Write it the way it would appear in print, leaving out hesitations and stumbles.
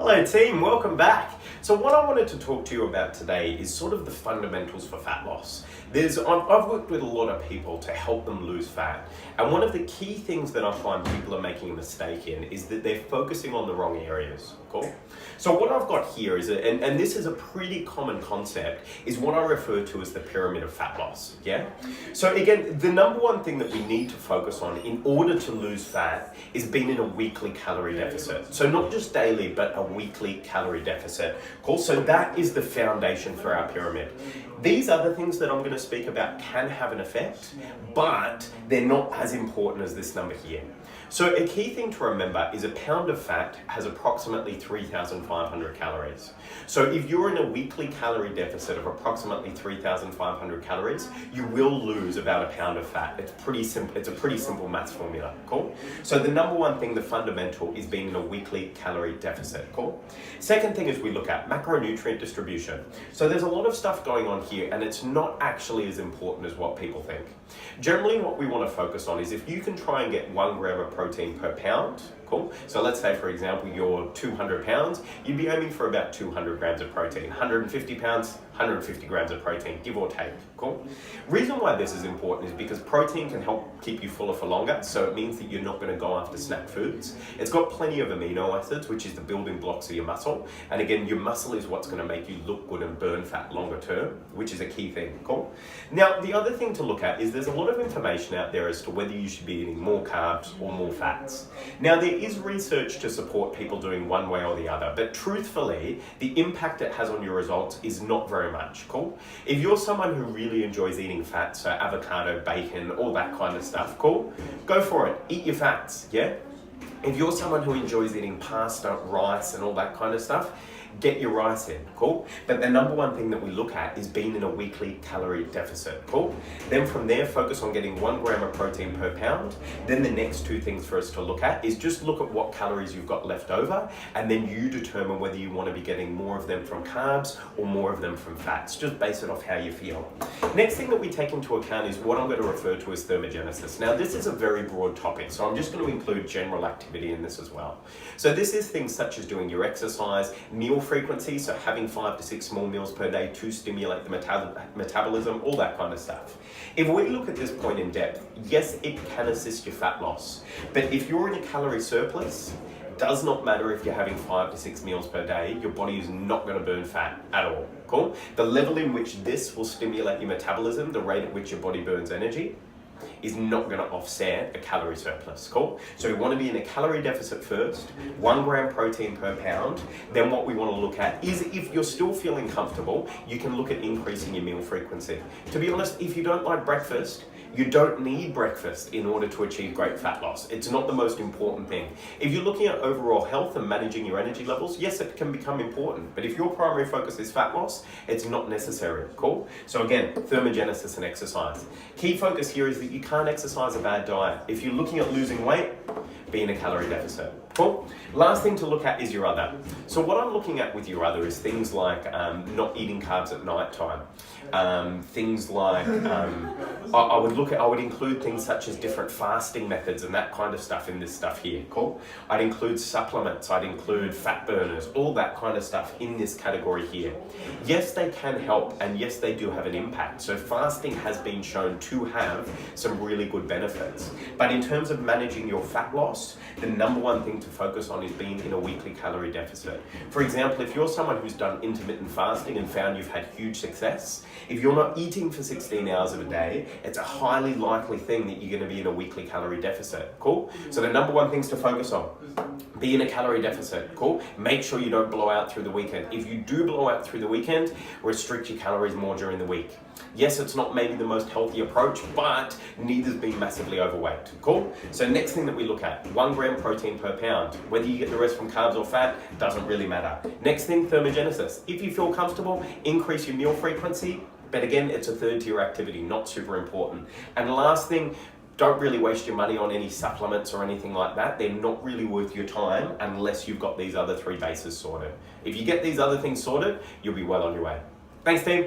Hello team, welcome back. So what I wanted to talk to you about today is sort of the fundamentals for fat loss. I've worked with a lot of people to help them lose fat, and one of the key things that I find people are making a mistake in is that they're focusing on the wrong areas. Cool? So what I've got here is, and this is a pretty common concept, is what I refer to as the pyramid of fat loss. Yeah? So again, the number one thing that we need to focus on in order to lose fat is being in a weekly calorie deficit. So not just daily, but a weekly calorie deficit. Cool? So that is the foundation for our pyramid. These other things that I'm going to speak about can have an effect, but they're not as important as this number here. So a key thing to remember is a pound of fat has approximately 3,500 calories. So if you're in a weekly calorie deficit of approximately 3,500 calories, you will lose about a pound of fat. It's pretty simple. It's a pretty simple maths formula. Cool? So the number one thing, the fundamental, is being in a weekly calorie deficit. Cool? Second thing is we look at macronutrient distribution. So there's a lot of stuff going on here, and it's not actually as important as what people think. Generally, what we want to focus on is if you can try and get 1 gram of protein per pound. Cool. So let's say, for example, you're 200 pounds, you'd be aiming for about 200 grams of protein. 150 pounds, 150 grams of protein, give or take. Cool. Reason why this is important is because protein can help keep you fuller for longer, so it means that you're not going to go after snack foods. It's got plenty of amino acids, which is the building blocks of your muscle. And again, your muscle is what's going to make you look good and burn fat longer term, which is a key thing. Cool. Now, the other thing to look at is there's a lot of information out there as to whether you should be eating more carbs or more fats. Now, there is research to support people doing one way or the other, but truthfully, the impact it has on your results is not very much. Cool. If you're someone who really enjoys eating fats, so avocado, bacon, all that kind of stuff, cool, go for it. Eat your fats, yeah? If you're someone who enjoys eating pasta, rice, and all that kind of stuff, get your rice in, cool? But the number one thing that we look at is being in a weekly calorie deficit, cool? Then from there, focus on getting 1 gram of protein per pound. Then the next two things for us to look at is just look at what calories you've got left over, and then you determine whether you want to be getting more of them from carbs or more of them from fats. Just base it off how you feel. Next thing that we take into account is what I'm going to refer to as thermogenesis. Now, this is a very broad topic, so I'm just going to include general activity in this as well. So this is things such as doing your exercise, meal frequency, so having 5 to 6 small meals per day to stimulate the metabolism, all that kind of stuff. If we look at this point in depth, yes, it can assist your fat loss, but if you're in a calorie surplus, it does not matter if you're having 5 to 6 meals per day, your body is not going to burn fat at all. Cool? The level in which this will stimulate your metabolism, the rate at which your body burns energy, is not going to offset a calorie surplus. Cool? So we want to be in a calorie deficit first, 1 gram protein per pound. Then what we want to look at is, if you're still feeling comfortable, you can look at increasing your meal frequency. To be honest, if you don't like breakfast, you don't need breakfast in order to achieve great fat loss. It's not the most important thing. If you're looking at overall health and managing your energy levels, yes, it can become important. But if your primary focus is fat loss, it's not necessary. Cool? So again, thermogenesis and exercise. Key focus here is that you can't exercise a bad diet. If you're looking at losing weight, be in a calorie deficit. Cool? Last thing to look at is your other. So what I'm looking at with your other is things like not eating carbs at night time. Things like, I would include things such as different fasting methods and that kind of stuff in this stuff here. Cool? I'd include supplements, I'd include fat burners, all that kind of stuff in this category here. Yes, they can help, and yes, they do have an impact. So fasting has been shown to have some really good benefits. But in terms of managing your fat loss, the number one thing to focus on is being in a weekly calorie deficit. For example, if you're someone who's done intermittent fasting and found you've had huge success, if you're not eating for 16 hours of a day, it's a highly likely thing that you're going to be in a weekly calorie deficit. Cool? So the number one things to focus on, be in a calorie deficit. Cool? Make sure you don't blow out through the weekend. If you do blow out through the weekend, restrict your calories more during the week. Yes, it's not maybe the most healthy approach, but neither's being massively overweight. Cool? So next thing that we look at, 1 gram protein per pound. Whether you get the rest from carbs or fat, doesn't really matter. Next thing, thermogenesis. If you feel comfortable, increase your meal frequency. But again, it's a third tier activity, not super important. And last thing, don't really waste your money on any supplements or anything like that. They're not really worth your time unless you've got these other 3 bases sorted. If you get these other things sorted, you'll be well on your way. Thanks, team.